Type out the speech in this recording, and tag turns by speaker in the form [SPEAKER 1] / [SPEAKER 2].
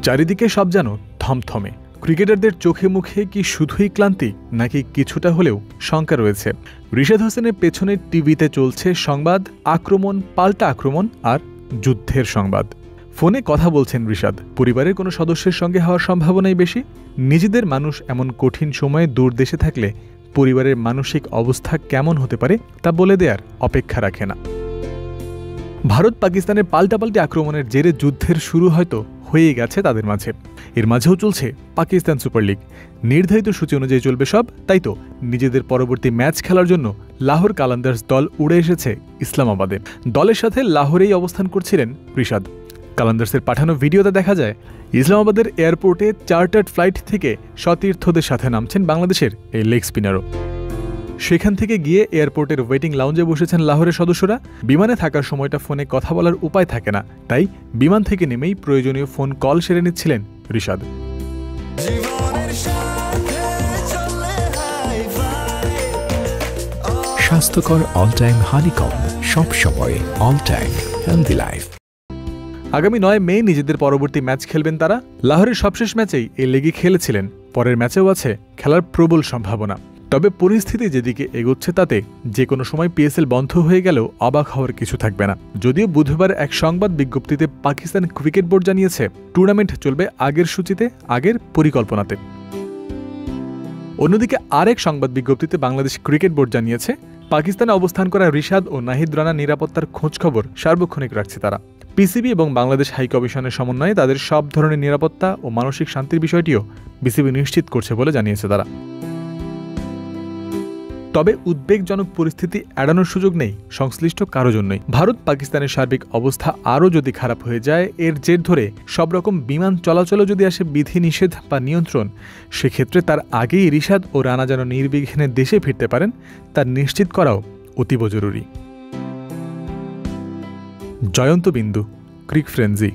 [SPEAKER 1] চারিদিকে সব যেন থমথমে। ক্রিকেটারদের চোখে মুখে কি শুধুই ক্লান্তি, নাকি কিছুটা হলেও শঙ্কা রয়েছে? রিশাদ হোসেনের পেছনে টিভিতে চলছে সংবাদ, আক্রমণ, পাল্টা আক্রমণ আর যুদ্ধের সংবাদ। ফোনে কথা বলছেন রিশাদ। পরিবারের কোনো সদস্যের সঙ্গে হওয়ার সম্ভাবনাই বেশি। নিজেদের মানুষ এমন কঠিন সময়ে দূর দেশে থাকলে পরিবারের মানসিক অবস্থা কেমন হতে পারে তা বলে দেওয়ার অপেক্ষা রাখে না। ভারত পাকিস্তানের পাল্টাপাল্টি আক্রমণের জেরে যুদ্ধের শুরু হয়তো হয়ে গেছে তাদের মাঝে। এর মাঝেও চলছে পাকিস্তান সুপার লিগ। নির্ধারিত সূচি অনুযায়ী চলবে সব, তাই তো নিজেদের পরবর্তী ম্যাচ খেলার জন্য লাহোর কালান্দার্স দল উড়ে এসেছে ইসলামাবাদে। দলের সাথে লাহোরেই অবস্থান করছিলেন রিশাদ। কালান্দার্সের পাঠানো ভিডিওতে দেখা যায় ইসলামাবাদের এয়ারপোর্টে চার্টার্ড ফ্লাইট থেকে সতীর্থদের সাথে নামছেন বাংলাদেশের এই লেগ স্পিনারও। সেখান থেকে গিয়ে এয়ারপোর্টের ওয়েটিং লাউঞ্জে বসেছেন লাহোরের সদস্যরা। বিমানে থাকার সময়টা ফোনে কথা বলার উপায় থাকে না, তাই বিমান থেকে নেমেই প্রয়োজনীয় ফোন কল সেরে নিচ্ছিলেন রিশাদ।
[SPEAKER 2] স্বাস্থ্যকর অল টাইম হানিকম, সব সময় অল টাইম হেলদি লাইফ।
[SPEAKER 1] আগামী 9 মে নিজেদের পরবর্তী ম্যাচ খেলবেন তারা। লাহোরের সবশেষ ম্যাচেই এই লেগে খেলেছিলেন। পরের ম্যাচেও আছে খেলার প্রবল সম্ভাবনা। তবে পরিস্থিতি যেদিকে এগোচ্ছে তাতে যে কোনো সময় পিএসএল বন্ধ হয়ে গেলেও অবাক হওয়ার কিছু থাকবে না। যদিও বুধবার এক সংবাদ বিজ্ঞপ্তিতে পাকিস্তান ক্রিকেট বোর্ড জানিয়েছে টুর্নামেন্ট চলবে আগের সূচিতে, আগের পরিকল্পনাতে। অন্যদিকে আরেক সংবাদ বিজ্ঞপ্তিতে বাংলাদেশ ক্রিকেট বোর্ড জানিয়েছে পাকিস্তানে অবস্থান করা রিশাদ ও নাহিদ রানার নিরাপত্তার খোঁজখবর সার্বক্ষণিক রাখছে তারা। পিসিবি এবং বাংলাদেশ হাই কমিশনের সমন্বয়ে তাদের সব ধরনের নিরাপত্তা ও মানসিক শান্তির বিষয়টিও বিসিবি নিশ্চিত করছে বলে জানিয়েছে তারা। তবে উদ্বেগজনক পরিস্থিতি এড়ানোর সুযোগ নেই সংশ্লিষ্ট কারো জন্যই। ভারত পাকিস্তানের সার্বিক অবস্থা আরও যদি খারাপ হয়ে যায়, এর জের ধরে সব রকম বিমান চলাচলও যদি আসে বিধিনিষেধ বা নিয়ন্ত্রণ, সেক্ষেত্রে তার আগেই রিশাদ ও রানা যেন নির্বিঘ্নে দেশে ফিরতে পারেন তা নিশ্চিত করাও অতীব জরুরি। জয়ন্ত বিন্দু, ক্রিক ফ্রেন্জি।